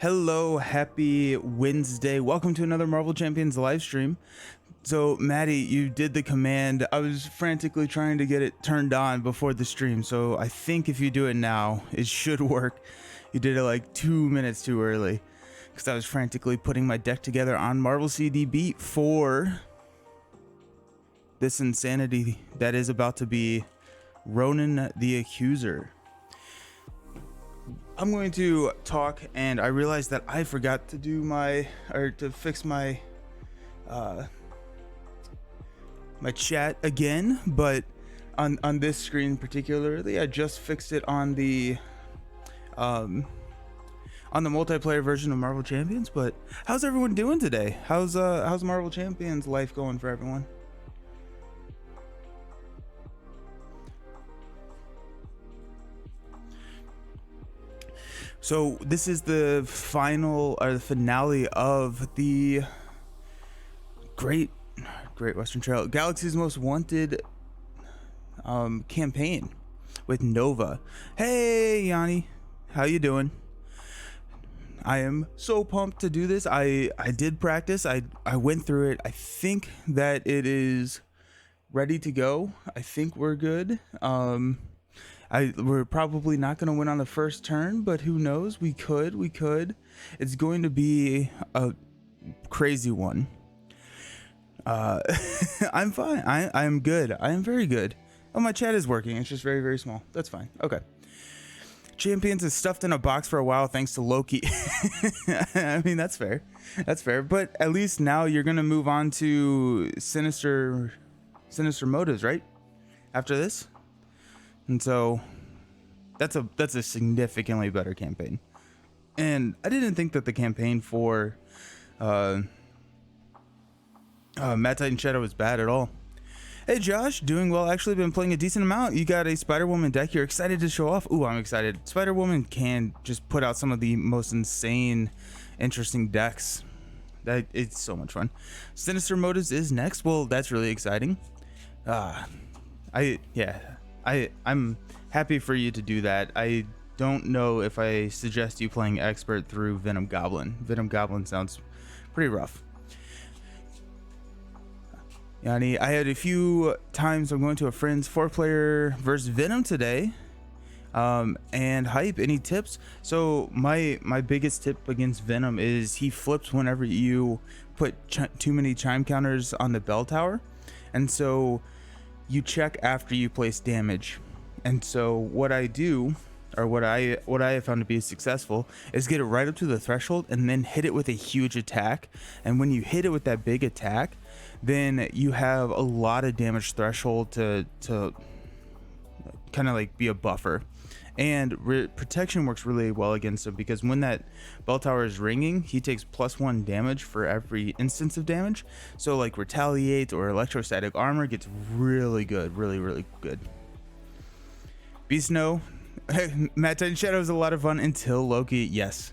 Hello, happy Wednesday. Welcome to another Marvel Champions live stream. So, Maddie, you did the command. I was frantically trying to get it turned on before the stream. So, I think if you do it now, it should work. You did it like 2 minutes too early because I was frantically putting my deck together on Marvel CDB for this insanity that is about to be Ronan the Accuser. I'm going to talk, and I realized that I forgot to do to fix my my chat again, but on this screen particularly, I just fixed it on the multiplayer version of Marvel Champions. But how's everyone doing today? How's Marvel Champions life going for everyone? So this is the final or the finale of the Great Western Trail Galaxies Most Wanted campaign with Nova. Hey Yanni, how you doing? I am so pumped to do this. I did practice. I went through it. I think that it is ready to go. I think we're good. We're probably not going to win on the first turn, but who knows? We could. It's going to be a crazy one. I'm fine. I'm good. I am very good. Oh, my chat is working. It's just very, very small. That's fine. Okay. Champions is stuffed in a box for a while thanks to Loki. I mean, that's fair. That's fair. But at least now you're going to move on to Sinister Motives, right? After this? And so that's a significantly better campaign. And I didn't think that the campaign for Mad Titan Shadow was bad at all. Hey Josh, doing well. Actually been playing a decent amount. You got a Spider-Woman deck you're excited to show off? Ooh, I'm excited. Spider-Woman can just put out some of the most insane, interesting decks. It's so much fun. Sinister Motives is next. Well, that's really exciting. I'm happy for you to do that. I don't know if I suggest you playing Expert through Venom Goblin. Venom Goblin sounds pretty rough. Yanni, I had a few times I'm going to a friend's 4-player versus Venom today. And hype, any tips? So my biggest tip against Venom is he flips whenever you put too many chime counters on the bell tower. And so you check after you place damage. And so what I do, or what I have found to be successful, is get it right up to the threshold and then hit it with a huge attack. And when you hit it with that big attack, then you have a lot of damage threshold to kind of like be a buffer. And protection works really well against him because when that bell tower is ringing, he takes +1 damage for every instance of damage. So like retaliate or electrostatic armor gets really good, really good. Beast No, Mad Titan Shadow is a lot of fun until Loki. Yes,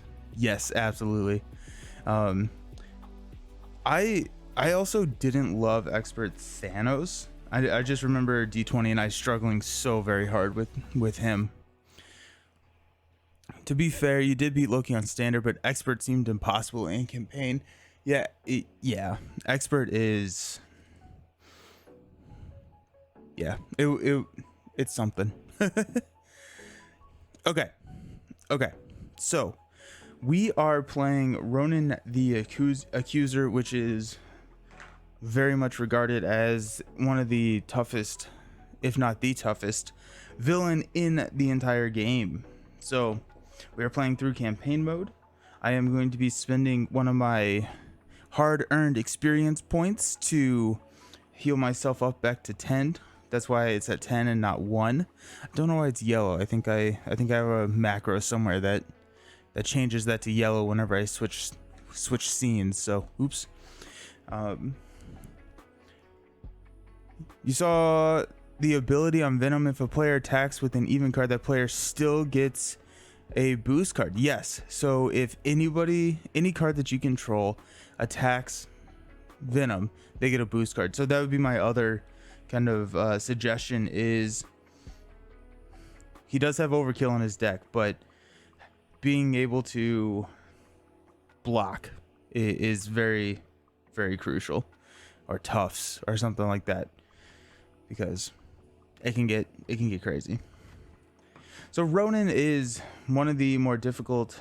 absolutely. I also didn't love Expert Thanos. I just remember D20 and I struggling so very hard with him. To be fair, you did beat Loki on standard, but Expert seemed impossible in campaign. Yeah, Expert is... Yeah, it's something. Okay, so we are playing Ronan the Accuser, which is very much regarded as one of the toughest, if not the toughest, villain in the entire game. So we are playing through campaign mode. I am going to be spending one of my hard-earned experience points to heal myself up back to 10. That's why it's at 10 and not 1. I don't know why it's yellow. I think I have a macro somewhere that changes that to yellow whenever I switch scenes. So oops. You saw the ability on Venom. If a player attacks with an even card, that player still gets a boost card. Yes. So if any card that you control attacks Venom, they get a boost card. So that would be my other kind of suggestion. Is he does have overkill in his deck, but being able to block is very, very crucial, or tufts or something like that, because it can get crazy. So Ronan is one of the more difficult,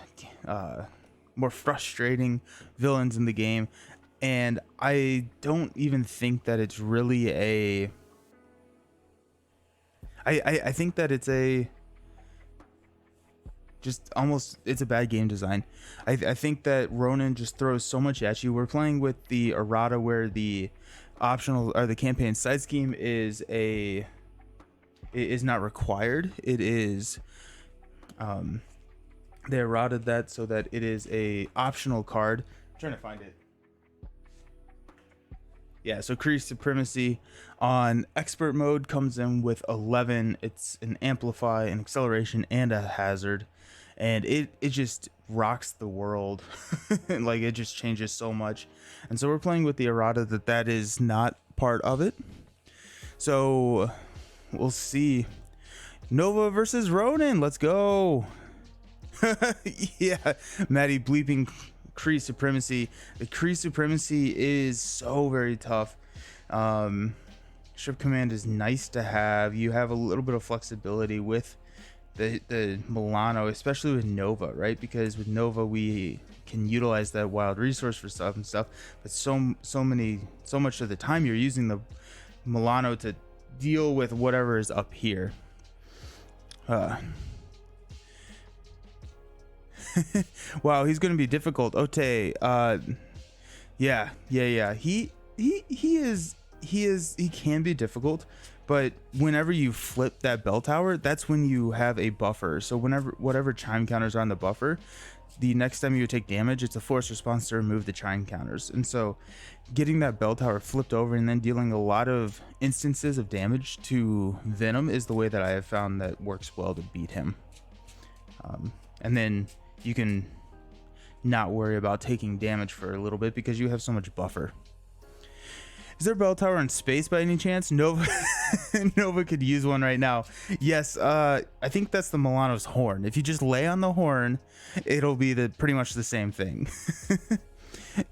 more frustrating villains in the game, and I don't even think that it's really a. I think that it's a. Just almost, it's a bad game design. I think that Ronan just throws so much at you. We're playing with the errata, where the optional or the campaign side scheme is not required. It is they errated that so that it is a optional card. I'm trying to find it. Yeah, so Kree Supremacy on expert mode comes in with 11. It's an amplify, an acceleration, and a hazard, and it just rocks the world. Like, it just changes so much. And so we're playing with the errata that is not part of it. So we'll see. Nova versus Ronan, let's go. Yeah, Maddie bleeping Kree Supremacy. The Kree Supremacy is so very tough. Ship command is nice to have. You have a little bit of flexibility with the Milano, especially with Nova, right? Because with Nova we can utilize that wild resource for stuff and stuff, but so much of the time you're using the Milano to deal with whatever is up here. Wow, he's gonna be difficult. Ote, yeah. He can be difficult, but whenever you flip that bell tower, that's when you have a buffer. So whatever chime counters are on the buffer, the next time you take damage, it's a forced response to remove the chime counters. And so getting that bell tower flipped over and then dealing a lot of instances of damage to Venom is the way that I have found that works well to beat him. And then you can not worry about taking damage for a little bit because you have so much buffer. Is there a bell tower in space by any chance? Nova Nova could use one right now. Yes, I think that's the Milano's horn. If you just lay on the horn, it'll be pretty much the same thing.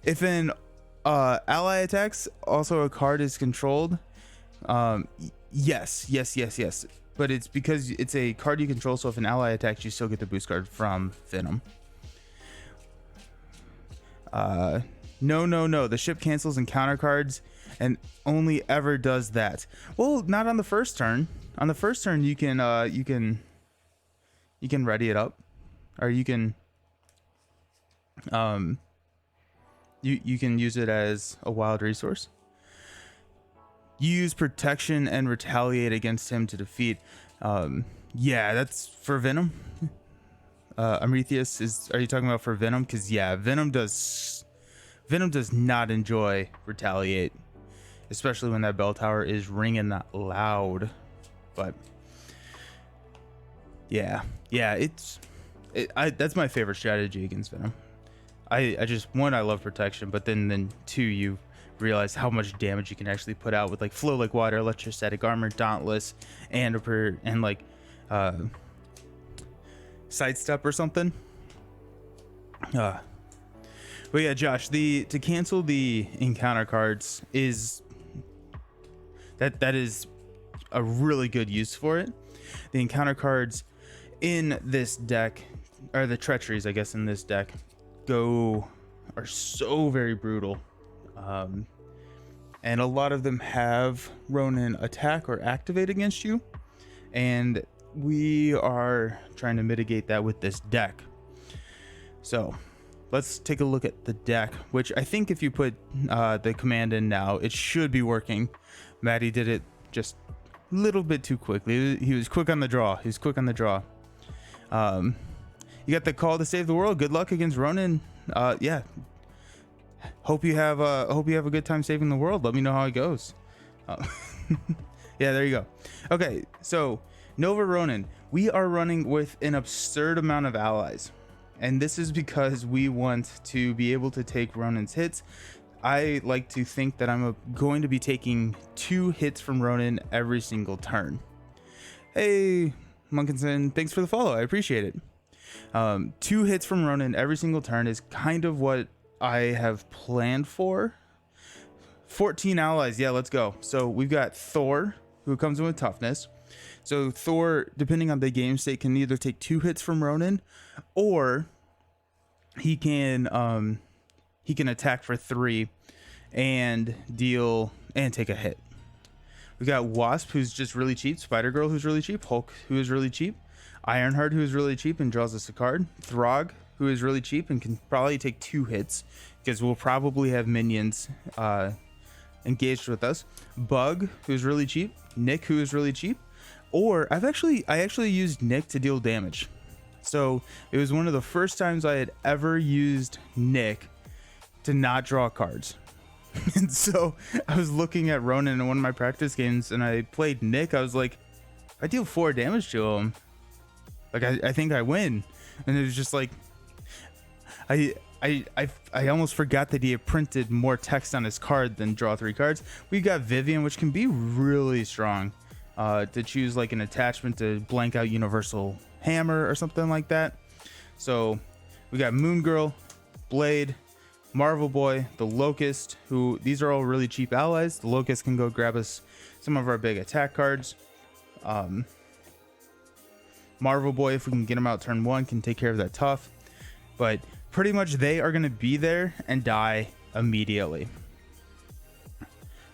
If an ally attacks, also a card is controlled, yes. But it's because it's a card you control, so if an ally attacks, you still get the boost card from Venom. No. The ship cancels encounter cards and only ever does that. Well, not on the first turn. On the first turn, you can ready it up, or you can you can use it as a wild resource. You use protection and retaliate against him to defeat. Yeah, that's for Venom. Amethyst, are you talking about for Venom? Because yeah, Venom does not enjoy retaliate, especially when that bell tower is ringing that loud. But yeah, that's my favorite strategy against Venom. I just, one, I love protection, but then two, you realize how much damage you can actually put out with like flow like water, electrostatic armor, dauntless, and like sidestep or something. But yeah, Josh, to cancel the encounter cards is that is a really good use for it. The encounter cards in this deck, or the treacheries, I guess, in this deck, are so very brutal. And a lot of them have Ronan attack or activate against you, and we are trying to mitigate that with this deck. So let's take a look at the deck, which I think if you put the command in now, it should be working. Maddie did it just a little bit too quickly. He was quick on the draw. You got the call to save the world. Good luck against Ronan. Yeah. Hope you have a good time saving the world. Let me know how it goes. Yeah, there you go. Okay, so Nova Ronan, we are running with an absurd amount of allies, and this is because we want to be able to take Ronan's hits. I like to think that I'm going to be taking 2 hits from Ronan every single turn. Hey, Munkinson, thanks for the follow. I appreciate it. 2 hits from Ronan every single turn is kind of what I have planned for. 14 allies, yeah, let's go. So we've got Thor, who comes in with toughness. So Thor, depending on the game state, can either take 2 hits from Ronan, or he can attack for 3 and deal and take a hit. We got Wasp, who's just really cheap, Spider-Girl, who's really cheap, Hulk, who is really cheap, Ironheart, who is really cheap and draws us a card, Throg, who is really cheap and can probably take 2 hits because we'll probably have minions engaged with us, Bug, who's really cheap, Nick, who is really cheap, or I actually used Nick to deal damage. So it was one of the first times I had ever used Nick to not draw cards. And so I was looking at Ronan in one of my practice games and I played Nick. I was like, I deal 4 damage to him. Like I think I win. And it was just like, I almost forgot that he had printed more text on his card than draw 3 cards. We've got Vivian, which can be really strong to choose like an attachment to blank out Universal Hammer or something like that. So we got Moon Girl, Blade, Marvel Boy, the Locust, who these are all really cheap allies. The Locust can go grab us some of our big attack cards. Marvel Boy, if we can get him out turn 1, can take care of that tough. But pretty much they are going to be there and die immediately.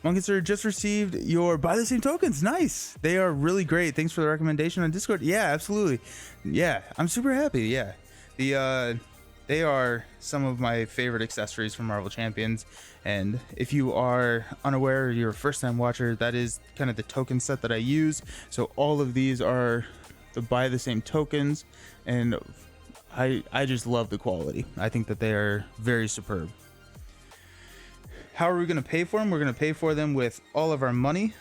Monkister just received your buy the same tokens. Nice. They are really great. Thanks for the recommendation on Discord. Yeah, absolutely. Yeah, I'm super happy. Yeah. They are some of my favorite accessories from Marvel Champions. And if you are unaware or you're a first time watcher, that is kind of the token set that I use. So all of these are the buy the same tokens. And I just love the quality. I think that they are very superb. How are we going to pay for them? We're going to pay for them with all of our money.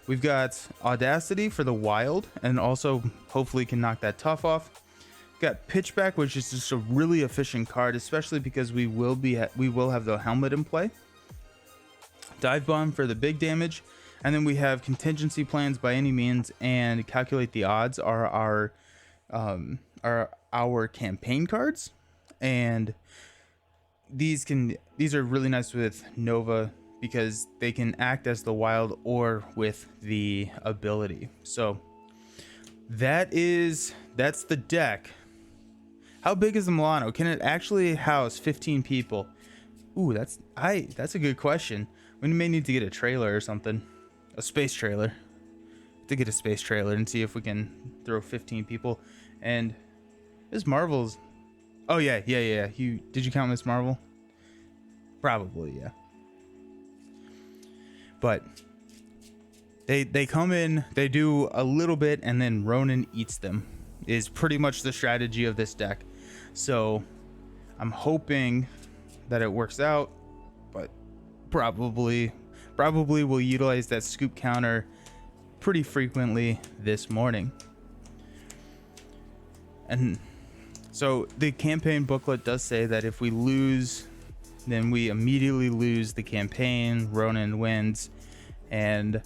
We've got Audacity for the wild, and also hopefully can knock that tough off. We've got Pitchback, which is just a really efficient card, especially because we will have the helmet in play. Dive Bomb for the big damage, and then we have Contingency Plans by any means, and Calculate the Odds are our campaign cards, and these are really nice with Nova because they can act as the wild or with the ability. So that's the deck. How big is the Milano? Can it actually house 15 people? Ooh, that's a good question. We may need to get a trailer or something, a space trailer. To get a space trailer and see if we can throw 15 people. And this Marvel's. Oh yeah. Did you count Miss Marvel? Probably, yeah. But they come in, they do a little bit, and then Ronan eats them. Is pretty much the strategy of this deck. So I'm hoping that it works out, but probably we'll utilize that scoop counter pretty frequently this morning. And so the campaign booklet does say that if we lose, then we immediately lose the campaign. Ronan wins, and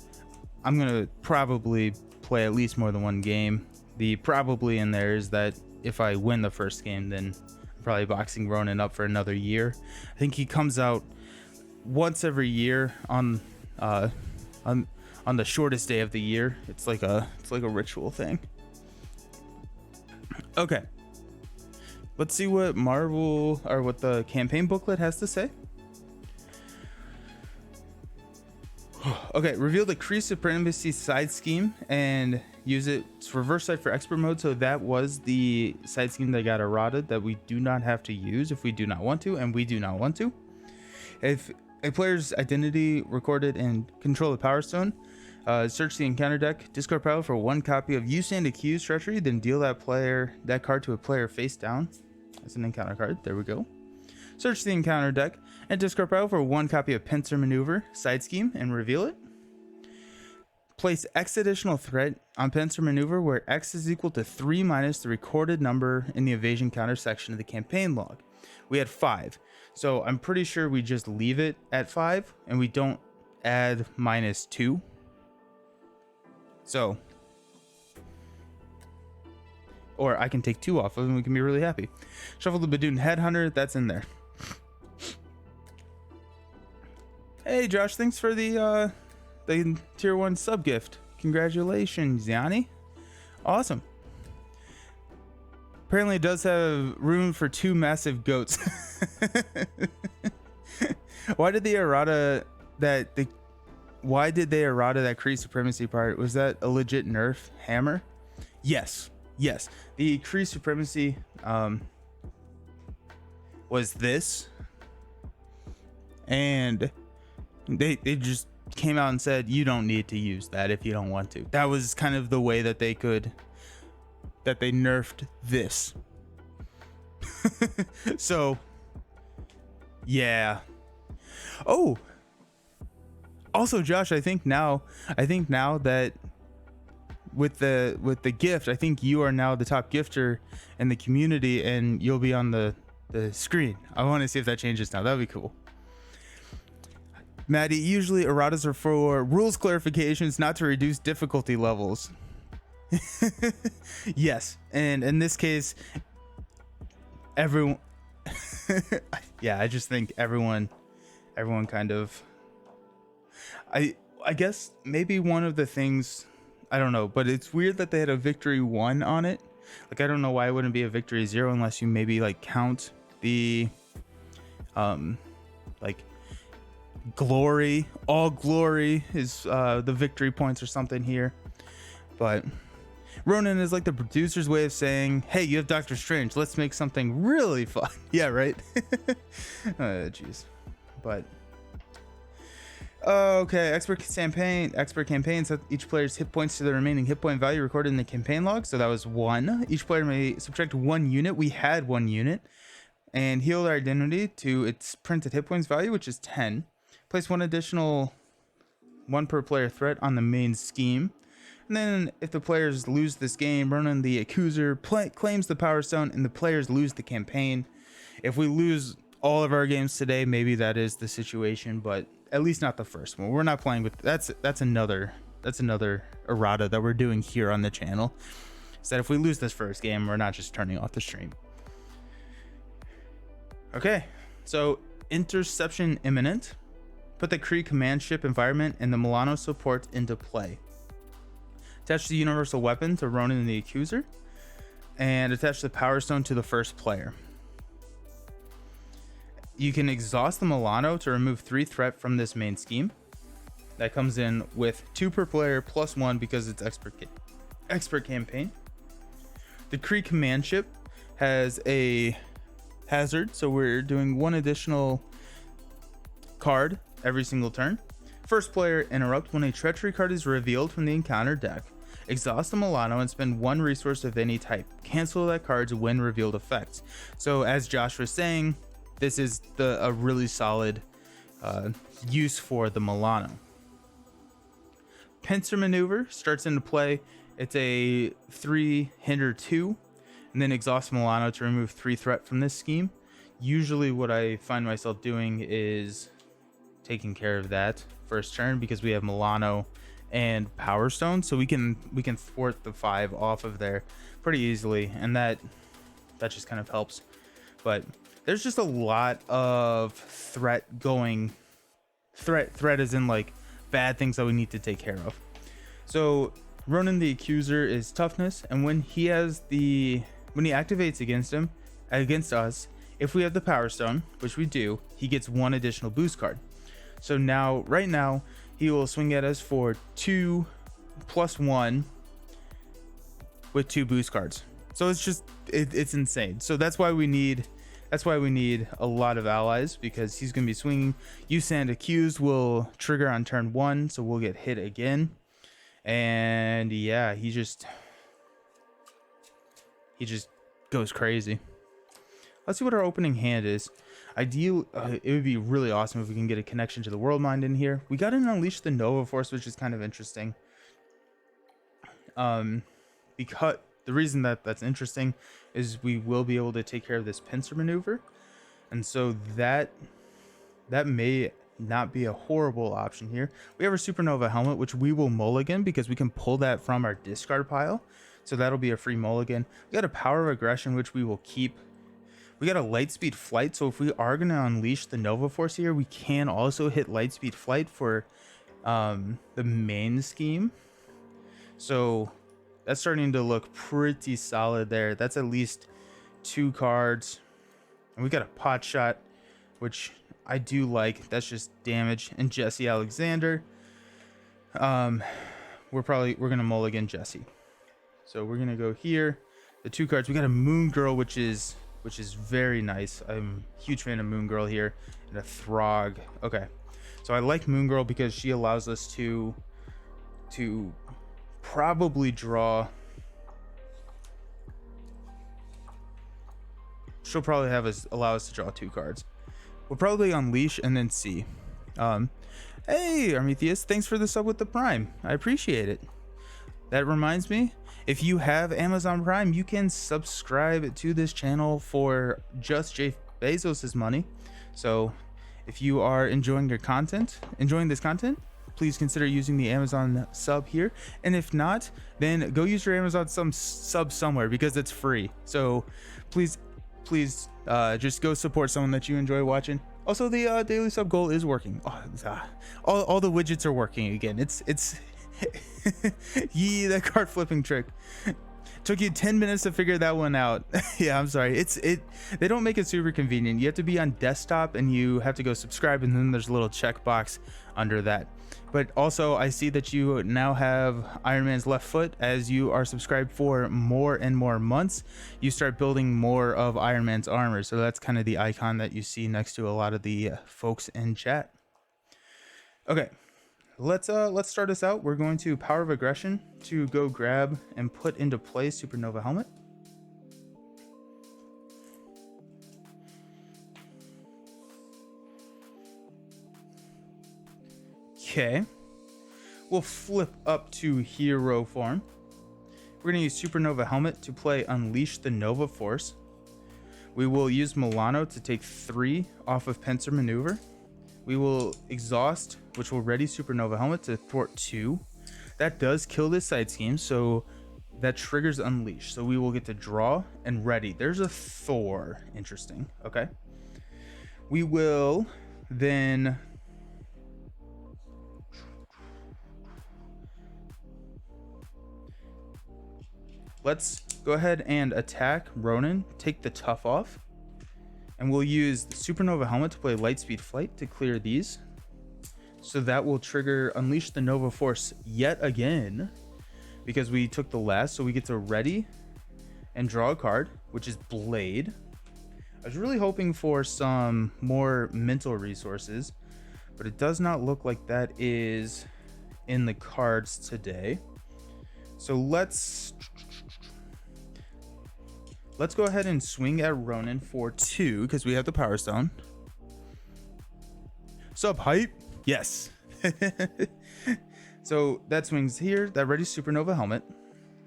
I'm gonna probably play at least more than one game. The probably in there is that if I win the first game, then I'm probably boxing Ronan up for another year. I think he comes out once every year on the shortest day of the year. It's like a ritual thing. Okay. Let's see what Marvel or what the campaign booklet has to say. Okay, reveal the Kree Supremacy side scheme and use its reverse side for expert mode. So that was the side scheme that got errated that we do not have to use if we do not want to, and we do not want to. If a player's identity recorded in Control of Power Stone, search the encounter deck, discard pile for 1 copy of You Stand Accused treachery, then deal that card to a player face down. That's an encounter card. There we go. Search the encounter deck and discard pile for 1 copy of Pincer Maneuver side scheme and reveal it. Place X additional threat on Pincer Maneuver where X is equal to 3 minus the recorded number in the evasion counter section of the campaign log. We had 5, so I'm pretty sure we just leave it at 5 and we don't add -2. So or I can take 2 off of, and we can be really happy. Shuffle the Badoon Headhunter, that's in there. Hey Josh, thanks for the tier 1 sub gift. Congratulations, Yanni. Awesome. Apparently it does have room for 2 massive goats. Why did they errata that Kree Supremacy part? Was that a legit nerf hammer? Yes. The Kree Supremacy was this, and they just came out and said you don't need to use that if you don't want to. That was kind of the way that they nerfed this. So yeah. Oh, also Josh, I think now that with the gift, I think you are now the top gifter in the community, and you'll be on the screen. I want to see if that changes now. That'd be cool. Maddie, usually erratas are for rules clarifications, not to reduce difficulty levels. Yes, and in this case, everyone yeah, I just think everyone kind of, I guess maybe one of the things, I don't know, but it's weird that they had a victory 1 on it. Like, I don't know why it wouldn't be a victory 0 unless you maybe like count the like glory, all glory is the victory points or something here. But Ronan is like the producer's way of saying, hey, you have Doctor Strange, let's make something really fun. Yeah, right. Jeez. But okay, expert campaign set each player's hit points to the remaining hit point value recorded in the campaign log. So that was 1. Each player may subtract 1 unit. We had 1 unit, and heal their identity to its printed hit points value, which is 10. Place 1 additional 1 per player threat on the main scheme. And then if the players lose this game, Ronan the Accuser claims the Power Stone, and the players lose the campaign. If we lose all of our games today, maybe that is the situation, but at least not the first one. We're not playing with that's another errata that we're doing here on the channel. Is that if we lose this first game, we're not just turning off the stream. Okay, so interception imminent. Put the Kree command ship environment and the Milano support into play. Attach the universal weapon to Ronan and the Accuser, and attach the Power Stone to the first player. You can exhaust the Milano to remove 3 threat from this main scheme. That comes in with 2 per player plus 1 because it's expert campaign. The Kree command ship has a hazard, so we're doing 1 additional card every single turn. First player interrupt when a treachery card is revealed from the encounter deck. Exhaust the Milano and spend 1 resource of any type. Cancel that card's when revealed effects. So as Josh was saying, this is a really solid use for the Milano. Pincer maneuver starts into play. It's a 3 hinder 2, and then exhaust Milano to remove 3 threat from this scheme. Usually what I find myself doing is taking care of that first turn because we have Milano and Power Stone, so we can thwart the 5 off of there pretty easily, and that just kind of helps. But there's just a lot of threat going. Threat is in like bad things that we need to take care of. So Ronan the Accuser is toughness, and when he activates against us, if we have the Power Stone, which we do, he gets 1 additional boost card. So right now he will swing at us for 2 plus 1 with 2 boost cards. So it's insane. So that's why we need a lot of allies, because he's going to be swinging. You Sand Accused will trigger on turn 1, so we'll get hit again. And yeah, he just goes crazy. Let's see what our opening hand is. Ideal, it would be really awesome if we can get a connection to the World Mind in here. We got an Unleash the Nova Force, which is kind of interesting. Because the reason that's interesting is we will be able to take care of this pincer maneuver, and so that may not be a horrible option here. We have our Supernova helmet, which we will mulligan because we can pull that from our discard pile. So that'll be a free mulligan. We got a power of aggression, which we will keep. We got a lightspeed flight, so if we are going to unleash the Nova Force here, we can also hit lightspeed flight for the main scheme. So that's starting to look pretty solid there. That's at least 2 cards. And we got a pot shot, which I do like. That's just damage. And Jesse Alexander. We're gonna mulligan Jesse. So we're gonna go here. The 2 cards. We got a Moon Girl, which is very nice. I'm a huge fan of Moon Girl here. And a Throg. Okay. So I like Moon Girl because she allows us to probably draw. She'll probably allow us to draw 2 cards. We'll probably unleash and then see. Hey, Armetheus, thanks for the sub with the Prime. I appreciate it. That reminds me, if you have Amazon Prime, you can subscribe to this channel for just Jeff Bezos' money. So if you are enjoying this content, please consider using the Amazon sub here. And if not, then go use your Amazon sub somewhere because it's free. So please just go support someone that you enjoy watching. Also, the daily sub goal is working. All the widgets are working again. It's yee, that card flipping trick. Took you 10 minutes to figure that one out. Yeah, I'm sorry. They don't make it super convenient. You have to be on desktop and you have to go subscribe, and then there's a little checkbox under that. But also, I see that you now have Iron Man's left foot. As you are subscribed for more and more months, you start building more of Iron Man's armor. So that's kind of the icon that you see next to a lot of the folks in chat. Okay, let's start us out. We're going to Power of Aggression to go grab and put into play Supernova Helmet. Okay, we'll flip up to hero form. We're going to use Supernova Helmet to play Unleash the Nova Force. We will use Milano to take 3 off of Pincer Maneuver. We will Exhaust, which will ready Supernova Helmet to thwart 2. That does kill this side scheme, so that triggers Unleash. So we will get to draw and ready. There's a Thor. Interesting. Okay. We will then... let's go ahead and attack Ronan, take the tough off, and we'll use the Supernova Helmet to play Lightspeed Flight to clear these. So that will trigger Unleash the Nova Force yet again, because we took the last, so we get to ready and draw a card, which is Blade. I was really hoping for some more mental resources, but it does not look like that is in the cards today. So let's go ahead and swing at Ronan for 2 because we have the Power Stone. Sup, hype? Yes. So that swings here. That readies Supernova Helmet.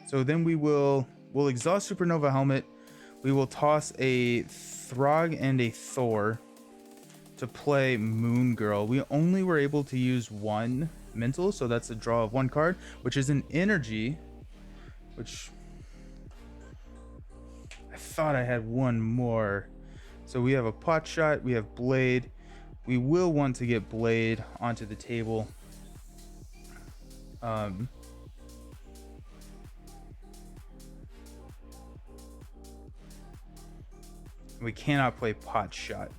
So then we'll exhaust Supernova Helmet. We will toss a Throg and a Thor to play Moon Girl. We only were able to use 1 mental, so that's a draw of 1 card, which is an energy, which I thought I had 1 more. So we have a pot shot, we have Blade. We will want to get Blade onto the table. We cannot play pot shot.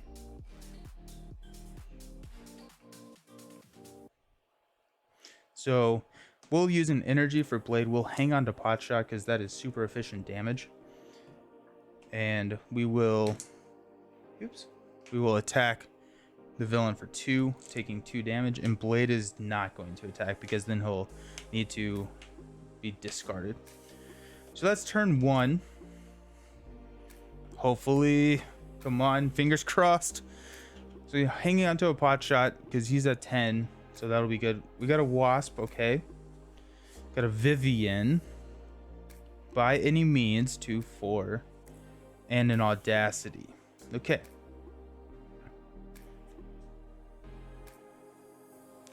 So we'll use an energy for Blade. We'll hang on to pot shot because that is super efficient damage. And we will attack the villain for 2, taking 2 damage, and Blade is not going to attack because then he'll need to be discarded. So that's turn 1. Hopefully, come on, fingers crossed. So you're hanging onto a pot shot because he's at 10, so that'll be good. We got a Wasp, okay. Got a Vivian. By any means, 2/4. And an Audacity. Okay.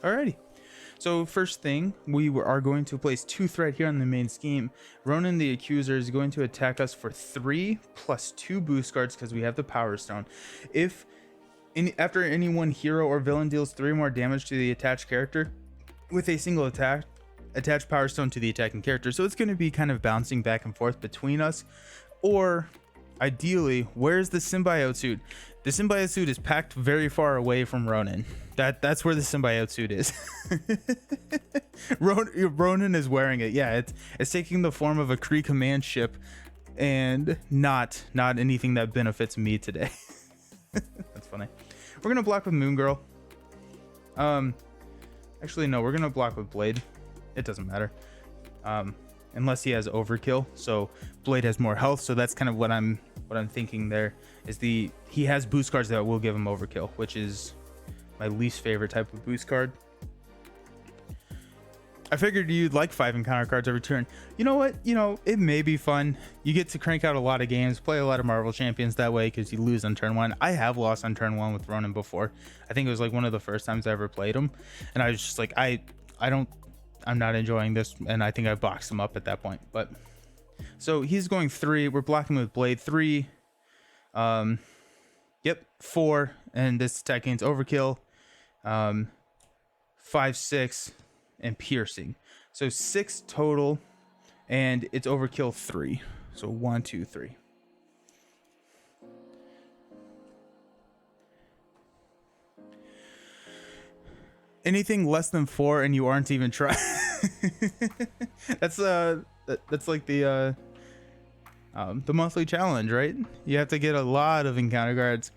Alrighty. So first thing, are going to place 2 threat here on the main scheme. Ronan the Accuser is going to attack us for 3 plus 2 boost guards because we have the Power Stone. If after any one hero or villain deals 3 more damage to the attached character with a single attack, attach Power Stone to the attacking character. So it's going to be kind of bouncing back and forth between us. Or ideally, where's the symbiote suit? The symbiote suit is packed very far away from Ronan. That's where the symbiote suit is. Ronan is wearing it. Yeah, it's taking the form of a Kree command ship, and not anything that benefits me today. That's funny. We're gonna block with Moon Girl. Actually no, we're gonna block with Blade. It doesn't matter. Unless he has overkill. So Blade has more health, so that's kind of what I'm thinking there is he has boost cards that will give him overkill, which is my least favorite type of boost card. I figured you'd like 5 encounter cards every turn. You know what? It may be fun. You get to crank out a lot of games, play a lot of Marvel Champions that way because you lose on turn 1. I have lost on turn 1 with Ronan before. I think it was like one of the first times I ever played him, and I was just like, I'm not enjoying this, and I think I boxed him up at that point. But so he's going 3. We're blocking with Blade 3. Yep, 4, and this attack gains overkill. 5, 6, and piercing. So 6 total, and it's overkill 3. So 1, 2, 3. Anything less than 4 and you aren't even trying. That's like the monthly challenge, right? You have to get a lot of encounter cards.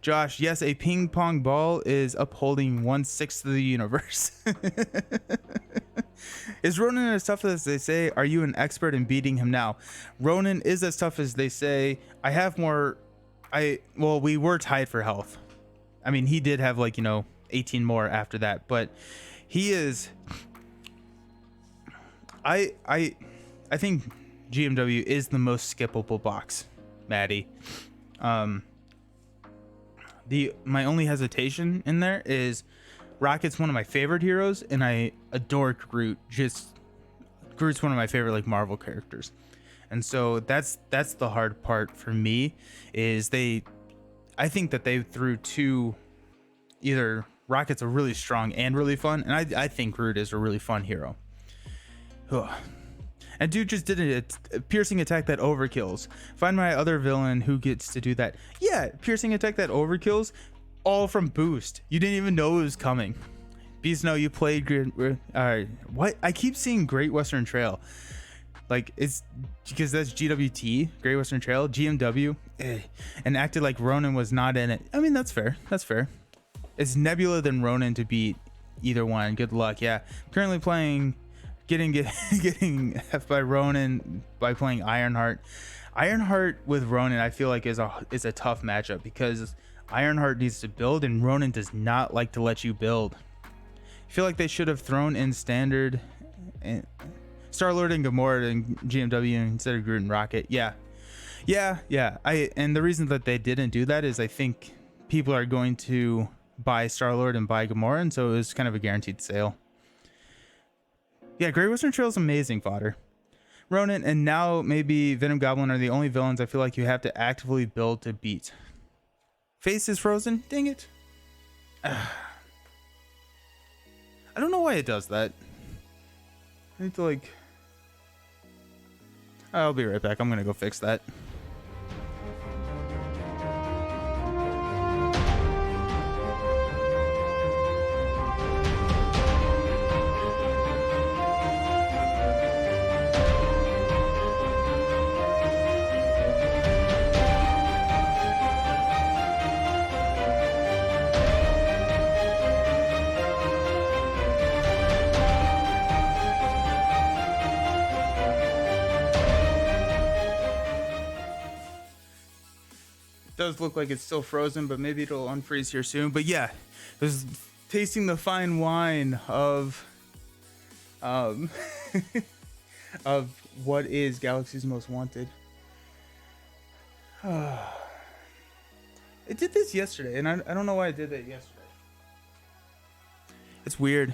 Josh, yes, a ping pong ball is upholding 1/6 of the universe. Is Ronan as tough as they say? Are you an expert in beating him now? Ronan is as tough as they say. I have more. Well, we were tied for health. I mean, he did have 18 more after that, but he is. I think GMW is the most skippable box, Maddie. My only hesitation in there is Rocket's one of my favorite heroes, and I adore Groot. Groot's one of my favorite Marvel characters, and so that's the hard part for me. Is I think that they threw 2. Either Rocket's a really strong and really fun, and I think Groot is a really fun hero. And dude just did a piercing attack that overkills. Find my other villain who gets to do that. Yeah, piercing attack that overkills, all from boost. You didn't even know it was coming. Beast, no, you played what? I keep seeing Great Western Trail. It's because that's GWT, Great Western Trail, GMW, and acted like Ronan was not in it. I mean, that's fair. That's fair. It's Nebula than Ronan to beat either one. Good luck. Yeah, currently playing. Getting F by Ronan by playing Ironheart. Ironheart with Ronan, I feel like is a tough matchup because Ironheart needs to build and Ronan does not like to let you build. I feel like they should have thrown in standard and Star-Lord and Gamora and GMW instead of Groot and Rocket. Yeah. And the reason that they didn't do that is I think people are going to buy Star-Lord and buy Gamora, and so it was kind of a guaranteed sale. Yeah, Great Western Trail is amazing fodder. Ronan and now maybe Venom Goblin are the only villains I feel like you have to actively build to beat. Face is frozen? Dang it. I don't know why it does that. I need to I'll be right back. I'm gonna go fix that. Does look like it's still frozen, but maybe it'll unfreeze here soon. But yeah, I was tasting the fine wine of of what is Galaxies Most Wanted. I did this yesterday, and I don't know why I did that yesterday. It's weird.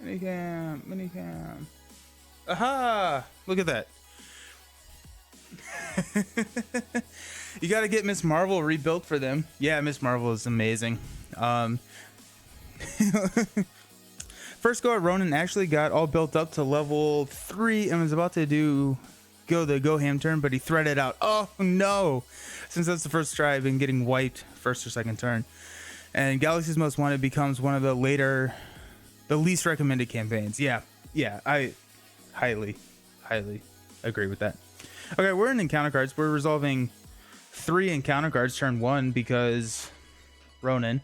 Minicam, minicam. Aha! Look at that. You gotta get Miss Marvel rebuilt for them. Yeah, Miss Marvel is amazing. First go at Ronan actually got all built up to level 3 and was about to go the go ham turn, but he threaded out. Oh no! Since that's the first try, I've been getting wiped first or second turn. And Galaxies Most Wanted becomes one of the least recommended campaigns. Yeah, I highly agree with that. Okay, we're in encounter cards. We're resolving 3 encounter cards turn 1 because Ronan.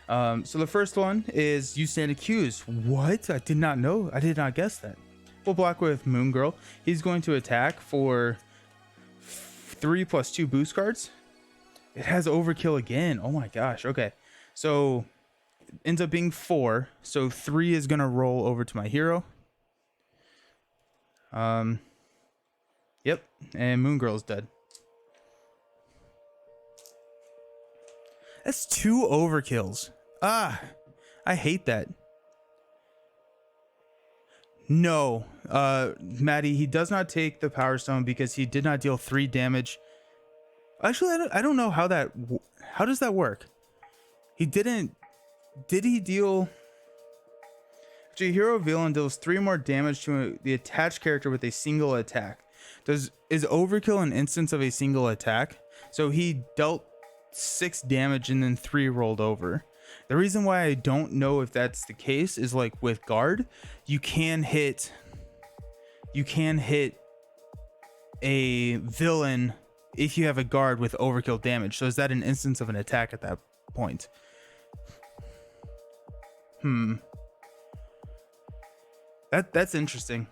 So the first one is you stand accused. What? I did not know. I did not guess that. We'll block with Moon Girl. He's going to attack for 3+2 boost cards. It has overkill again. Oh my gosh. Okay. So it ends up being 4. So 3 is going to roll over to my hero. Yep. And Moon Girl's dead. That's 2 overkills. Ah, I hate that. No, Maddie, he does not take the Power Stone because he did not deal 3 damage. Actually, I don't know how does that work? Did he deal... After a hero villain deals 3 more damage to the attached character with a single attack. Is overkill an instance of a single attack? So he dealt 6 damage and then 3 rolled over. The reason why I don't know if that's the case is like with guard, you can hit a villain if you have a guard with overkill damage. So is that an instance of an attack at that point? That's interesting.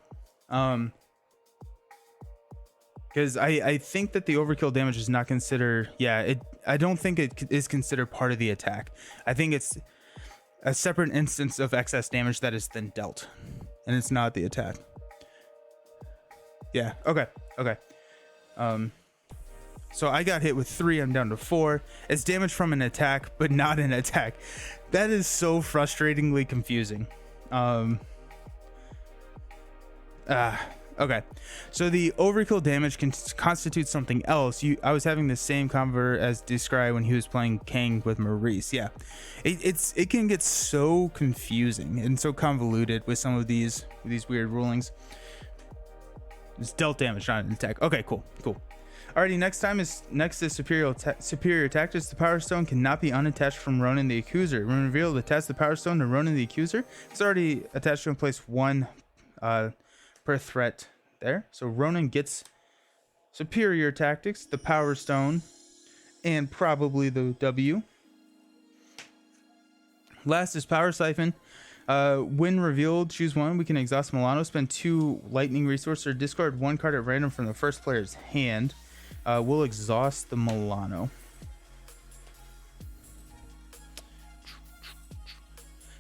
Because I think that the overkill damage is not considered. I don't think it is considered part of the attack. I think it's a separate instance of excess damage that is then dealt, and it's not the attack. Yeah. Okay. So I got hit with 3. I'm down to 4. It's damage from an attack, but not an attack. That is so frustratingly confusing. Okay, so the overkill damage can constitute something else. I was having the same convo as Descry when he was playing Kang with Maurice. Yeah, it can get so confusing and so convoluted with some of these weird rulings. It's dealt damage, not an attack. Okay, cool. Alrighty, next is superior tactics. The Power Stone cannot be unattached from Ronan the Accuser. When revealed, attach the Power Stone to Ronan the Accuser. It's already attached to him. Place 1 per threat there. So Ronan gets superior tactics, the Power Stone, and probably the W. Last is Power Siphon. When revealed, choose 1. We can exhaust Milano, spend 2 lightning resources, or discard 1 card at random from the first player's hand. We'll exhaust the Milano.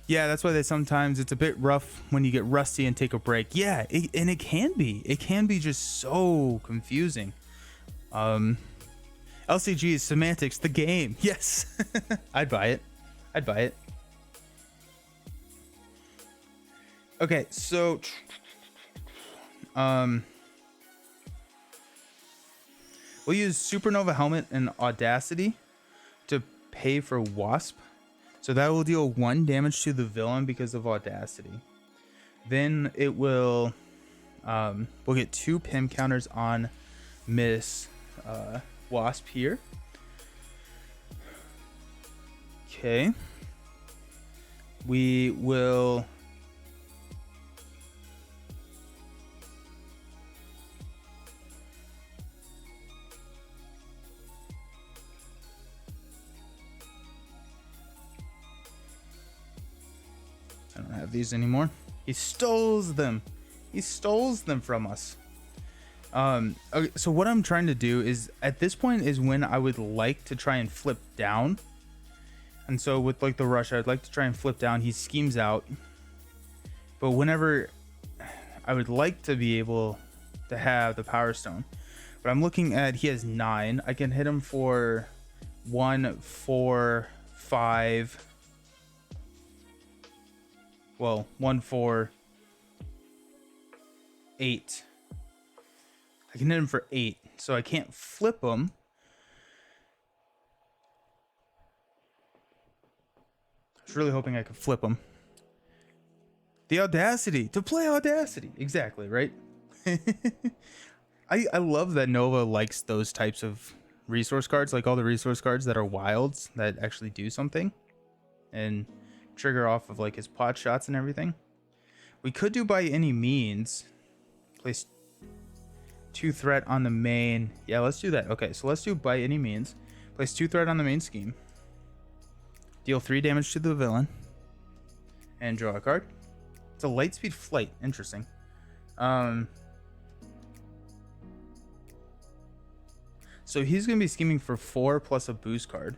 Yeah, that's why sometimes it's a bit rough when you get rusty and take a break. Yeah, and it can be just so confusing. LCG is semantics, the game. Yes. I'd buy it. Okay, so we'll use Supernova Helmet and Audacity to pay for Wasp. So that will deal 1 damage to the villain because of Audacity. Then it will, we'll get 2 Pim counters on Miss Wasp here. Okay. We will... I don't have these anymore. He stole them from us. Okay, so what I'm trying to do is, at this point is when I would like to try and flip down. And so with like the rush, I'd like to try and flip down. He schemes out. But whenever I would like to be able to have the Power Stone. But I'm looking at, he has 9. I can hit him for 1, 4, 5. Well, 1, 4, 8. I can hit him for 8, so I can't flip him. I was really hoping I could flip him. The audacity to play Audacity. Exactly, right? I love that Nova likes those types of resource cards, like all the resource cards that are wilds that actually do something and trigger off of like his pot shots and everything. We could do by any means. Place 2 threat on the main. Yeah, let's do that. Okay, so let's do by any means. Place 2 threat on the main scheme. Deal 3 damage to the villain. And draw a card. It's a lightspeed flight. Interesting. So he's going to be scheming for 4 plus a boost card.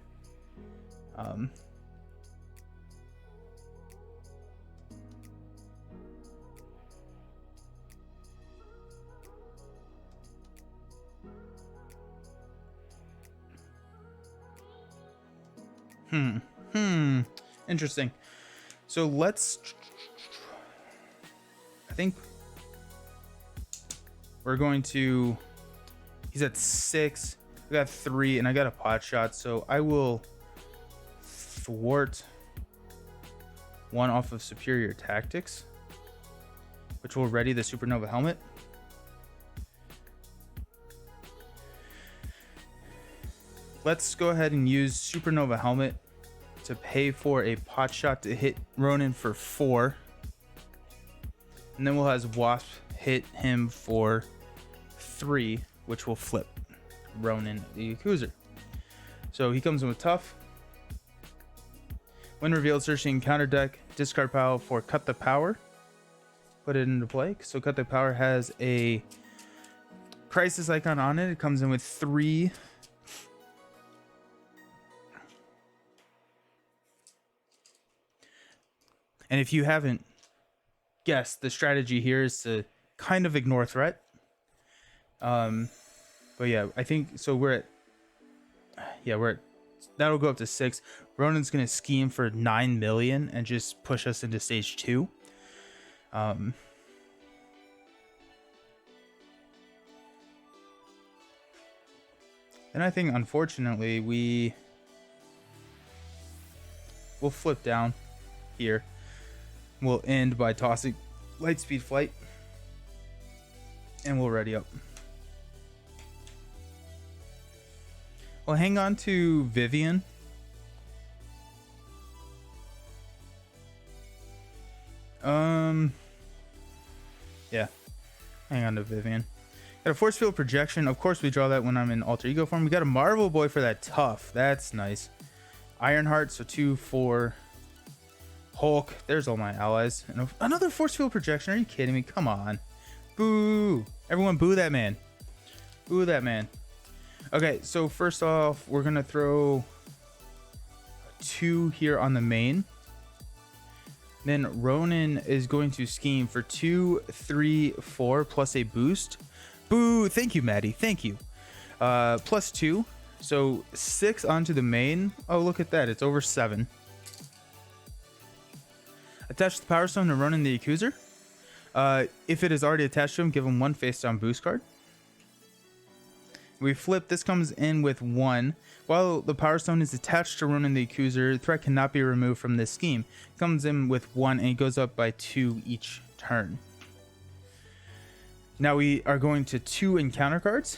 Interesting. So let's... I think we're going to... He's at 6. I got 3, and I got a pot shot, so I will thwart 1 off of Superior Tactics, which will ready the Supernova Helmet. Let's go ahead and use Supernova Helmet to pay for a pot shot to hit Ronan for 4. And then we'll have Wasp hit him for 3, which will flip Ronan the Accuser. So he comes in with Tough. When revealed, searching counter deck, discard pile for Cut the Power. Put it into play. So Cut the Power has a crisis icon on it. It comes in with 3. And if you haven't guessed, the strategy here is to kind of ignore threat. But yeah, I think so. We're at that'll go up to 6. Ronan's gonna scheme for 9 million and just push us into stage 2. And I think unfortunately we'll flip down here. We'll end by tossing Lightspeed Flight, and we'll ready up. We'll hang on to Vivian. Yeah, hang on to Vivian. Got a Force Field Projection. Of course, we draw that when I'm in Alter Ego form. We got a Marvel Boy for that Tough. That's nice. Ironheart, so 2, 4. Hulk. There's all my allies. And another Force Field Projection. Are you kidding me? Come on. Boo. Everyone boo that man. Boo that man. Okay, so first off, we're going to throw 2 here on the main. Then Ronan is going to scheme for 2, 3, 4 plus a boost. Boo. Thank you, Maddie. Thank you. Plus 2. So 6 onto the main. Oh, look at that. It's over 7. Attach the Power Stone to Ronan the Accuser. If it is already attached to him, give him 1 face down boost card. We flip. This comes in with 1. While the Power Stone is attached to Ronan the Accuser, the threat cannot be removed from this scheme. It comes in with 1 and it goes up by 2 each turn. Now we are going to 2 encounter cards.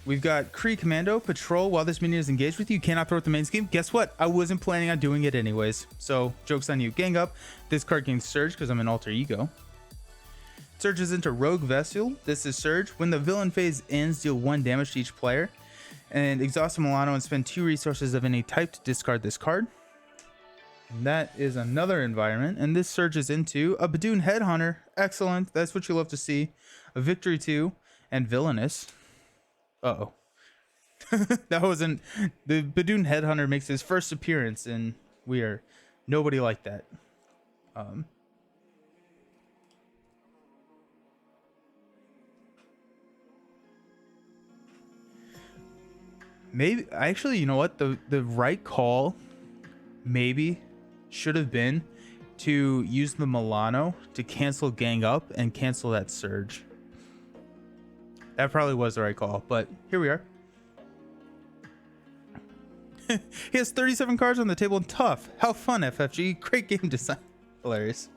We've got Kree Commando. Patrol. While this minion is engaged with you, you cannot throw it the main scheme. Guess what? I wasn't planning on doing it anyways. So, joke's on you. Gang up. This card gains Surge because I'm an Alter Ego. Surges into Rogue Vessel. This is Surge. When the villain phase ends, deal 1 damage to each player. And exhaust Milano and spend 2 resources of any type to discard this card. And that is another environment. And this surges into a Badoon Headhunter. Excellent. That's what you love to see. A Victory 2 and Villainous. Uh-oh. That wasn't... The Badoon Headhunter makes his first appearance, and we are nobody like that. Maybe... Actually, you know what? The right call maybe should have been to use the Milano to cancel gang up and cancel that surge. That probably was the right call, but here we are. He has 37 cards on the table and tough. How fun, FFG. Great game design. Hilarious.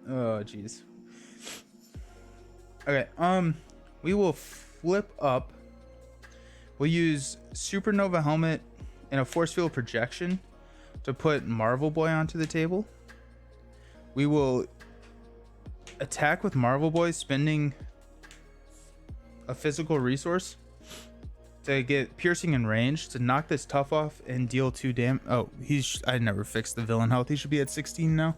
Oh, jeez. Okay, we will flip up. We'll use Supernova Helmet and a Force Field Projection to put Marvel Boy onto the table. We will attack with Marvel Boy, spending a physical resource to get piercing and range to knock this tough off and deal 2 damage. Oh, I never fixed the villain health. He should be at 16 now.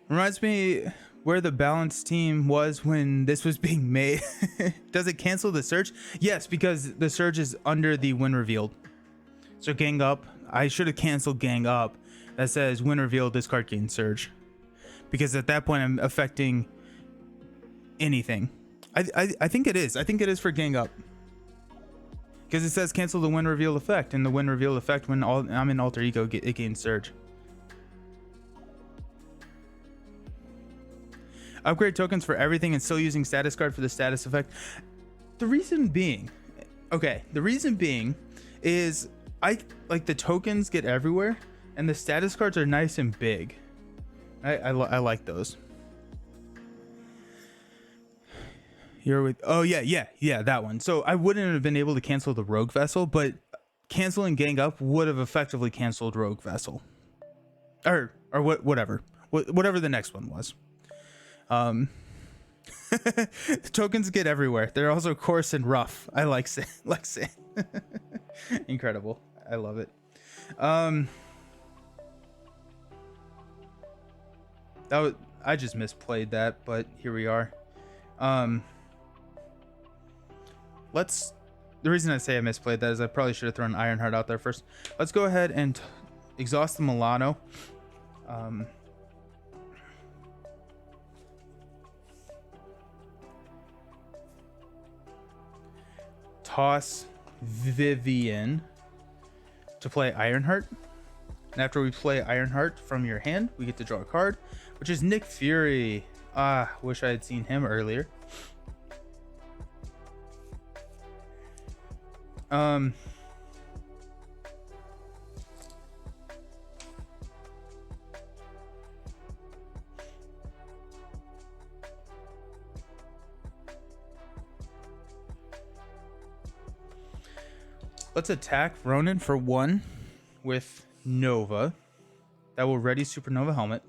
Reminds me where the balanced team was when this was being made. Does it cancel the surge? Yes, because the surge is under the win revealed. So gang up. I should have canceled gang up. That says win revealed, this card gain surge. Because at that point I'm affecting anything. I think it is. I think it is for gang up. Because it says cancel the win reveal effect, and the win reveal effect when I'm in alter ego, it gains surge. Upgrade tokens for everything and still using status card for the status effect. The reason being, is I like the tokens get everywhere and the status cards are nice and big. I like those. You're with, oh yeah, that one. So I wouldn't have been able to cancel the Rogue Vessel, but canceling Gang Up would have effectively canceled Rogue Vessel, or whatever the next one was. The tokens get everywhere. They're also coarse and rough. I like saying. Incredible. I love it. I just misplayed that, but here we are. The reason I say I misplayed that is I probably should have thrown Ironheart out there first. Let's go ahead and exhaust the Milano. Toss Vivian to play Ironheart. And after we play Ironheart from your hand, we get to draw a card, which is Nick Fury. Wish I had seen him earlier. Let's attack Ronan for 1 with Nova. That will ready Supernova Helmet.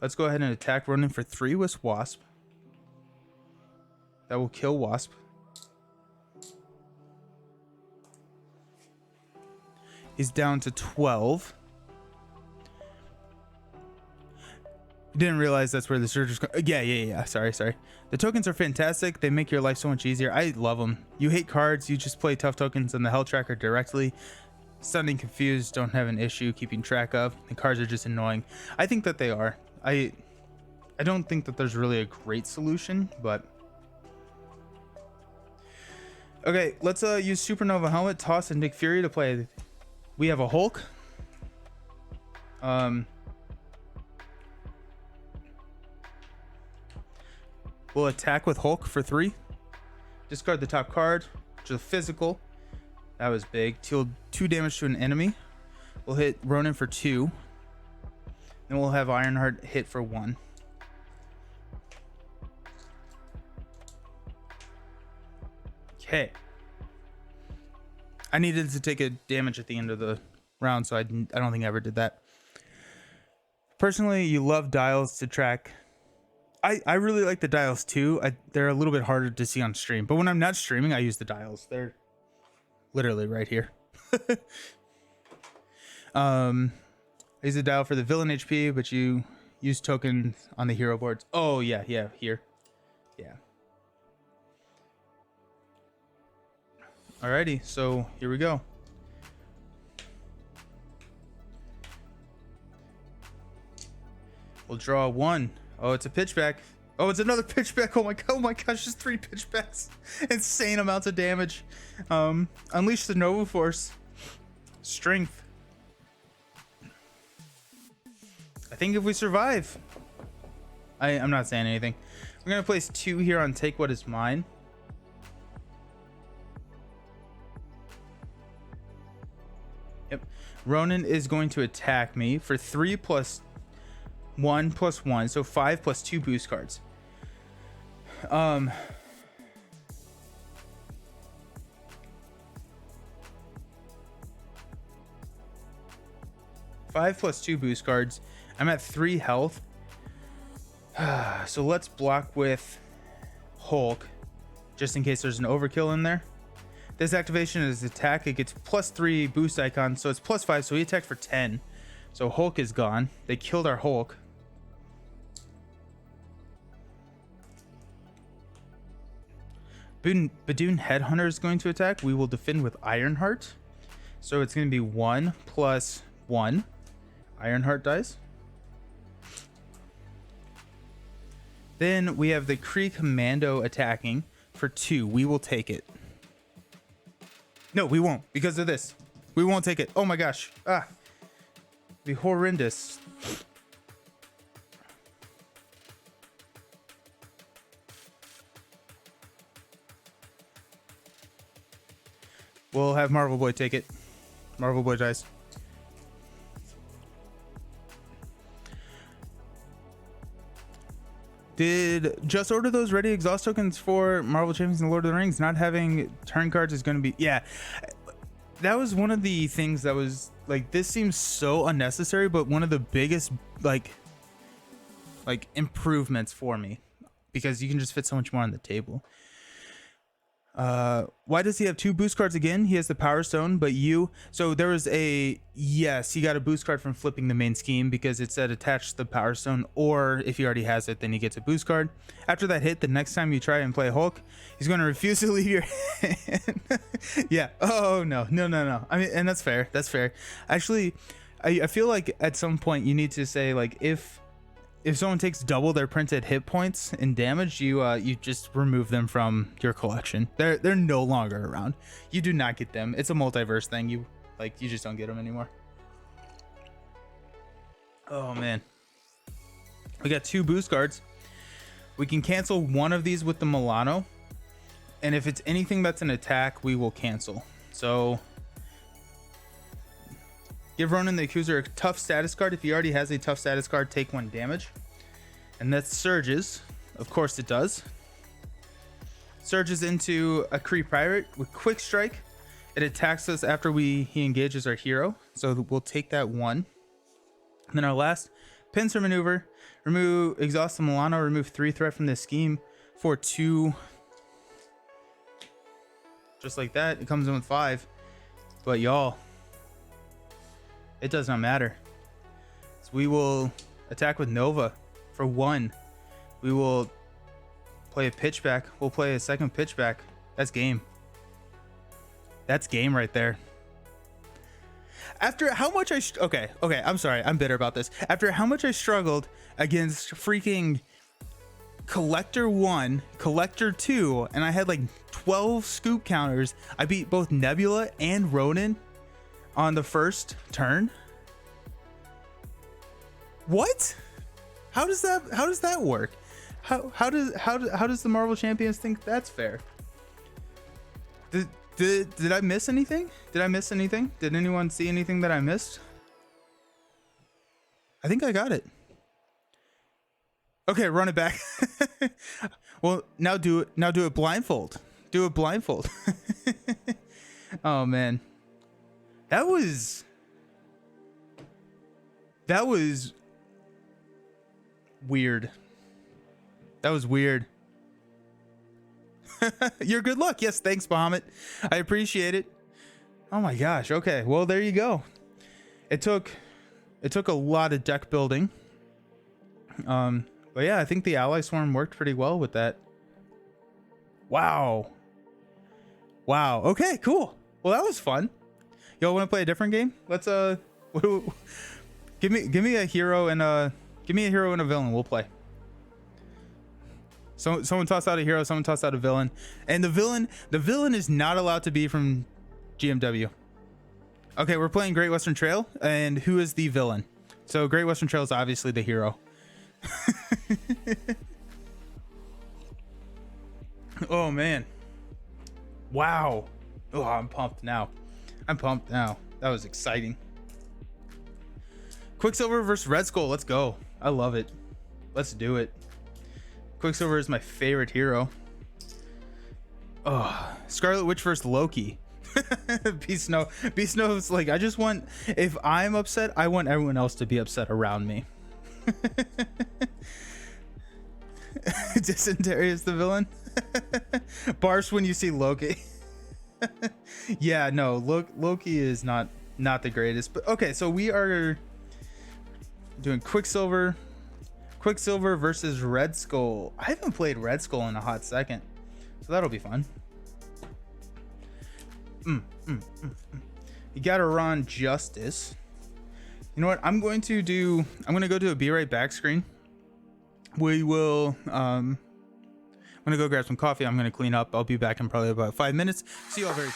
Let's go ahead and attack Ronan for 3 with Wasp. That will kill Wasp. He's down to 12. Didn't realize that's where the surge is going. Yeah. Sorry. The tokens are fantastic. They make your life so much easier. I love them. You hate cards. You just play tough tokens on the health tracker directly. Stunning Confused don't have an issue keeping track of. The cards are just annoying. I think that they are. I don't think that there's really a great solution, but okay. Let's use Supernova Helmet, Toss, and Nick Fury to play. We have a Hulk. We'll attack with Hulk for 3. Discard the top card, which is a physical. That was big. Deal 2 damage to an enemy. We'll hit Ronan for 2. Then we'll have Ironheart hit for 1. Okay. I needed to take a damage at the end of the round, so I don't think I ever did that. Personally, you love dials to track. I really like the dials too. They're a little bit harder to see on stream, but when I'm not streaming, I use the dials. They're literally right here. I use the dial for the villain HP, but you use tokens on the hero boards. Oh yeah, here. Yeah. Alrighty, so here we go. We'll draw 1. Oh, it's a pitchback. Oh, it's another pitchback. Oh my gosh, just 3 pitchbacks. Insane amounts of damage. Unleash the Nova Force. Strength. I think if we survive, I'm not saying anything. We're gonna place 2 here on Take What Is Mine. Yep. Ronan is going to attack me for 3 plus 1 plus 1, so 5 plus 2 boost cards. 5 plus 2 boost cards. I'm at 3 health. So let's block with Hulk, just in case there's an overkill in there. This activation is attack. It gets plus 3 boost icon, so it's plus 5. So he attacked for 10. So Hulk is gone. They killed our Hulk. Badoon Headhunter is going to attack. We will defend with Ironheart. So it's going to be 1 plus 1. Ironheart dies. Then we have the Kree Commando attacking for 2. We will take it. No, we won't because of this. We won't take it. Oh my gosh. Ah. Be horrendous. We'll have Marvel Boy take it. Marvel Boy dies. Did just order those ready exhaust tokens for Marvel Champions and Lord of the Rings? Not having turn cards is going to be... Yeah. That was one of the things that was... Like, this seems so unnecessary, but one of the biggest, like improvements for me. Because you can just fit so much more on the table. Why does he have 2 boost cards again? He has the Power Stone, but you... So there was a... Yes, he got a boost card from flipping the main scheme because it said attach the Power Stone, or if he already has it, then he gets a boost card. After that hit, the next time you try and play Hulk, he's going to refuse to leave your hand. Yeah. Oh, no. I mean, and that's fair. That's fair. Actually, I feel like at some point you need to say, like, if someone takes double their printed hit points and damage, you just remove them from your collection. They're no longer around. You do not get them. It's a multiverse thing. You just don't get them anymore. Oh man. We got 2 boost cards. We can cancel one of these with the Milano. And if it's anything that's an attack, we will cancel. So give Ronan the Accuser a tough status card. If he already has a tough status card, take 1 damage. And that surges. Of course it does. Surges into a Kree Pirate with Quick Strike. It attacks us after he engages our hero. So we'll take that 1. And then our last pincer maneuver. Remove exhaust the Milano. Remove 3 threat from this scheme for 2. Just like that. It comes in with 5. But y'all, it does not matter. So we will attack with Nova for 1. We will play a pitchback. We'll play a second pitchback. That's game. That's game right there. After how much okay, I'm sorry. I'm bitter about this. After how much I struggled against freaking Collector 1, Collector 2, and I had like 12 scoop counters, I beat both Nebula and Ronan on the first turn. What? How does that work? How does the Marvel Champions think that's fair? Did I miss anything? Did I miss anything? Did anyone see anything that I missed? I think I got it. Okay, run it back. Well, now do it blindfold. Do it blindfold. Oh man. That was weird. That was weird. Your good luck. Yes, thanks, Bahamut. I appreciate it. Oh my gosh. Okay, well there you go. It took a lot of deck building. But yeah, I think the Ally Swarm worked pretty well with that. Wow. Okay, cool. Well, that was fun. Y'all want to play a different game? Let's give me a hero and a villain. We'll play. So someone tossed out a hero, someone tossed out a villain, and the villain is not allowed to be from GMW. Okay, we're playing Great Western Trail, and who is the villain? So Great Western Trail is obviously the hero. Oh man. Wow. Oh, I'm pumped now. That was exciting. Quicksilver versus Red Skull. Let's go. I love it. Let's do it. Quicksilver is my favorite hero. Oh, Scarlet Witch versus Loki. Beast Snow's like, I just want, if I'm upset, I want everyone else to be upset around me. Dysentery is the villain. Barfs when you see Loki. Yeah, no, Loki is not the greatest, but okay, so we are doing Quicksilver versus Red Skull. I haven't played Red Skull in a hot second, so that'll be fun. You gotta run Justice. You know what? I'm gonna go to a be right back screen. We will I'm gonna go grab some coffee. I'm gonna clean up. I'll be back in probably about 5 minutes. See you all very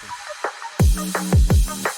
soon.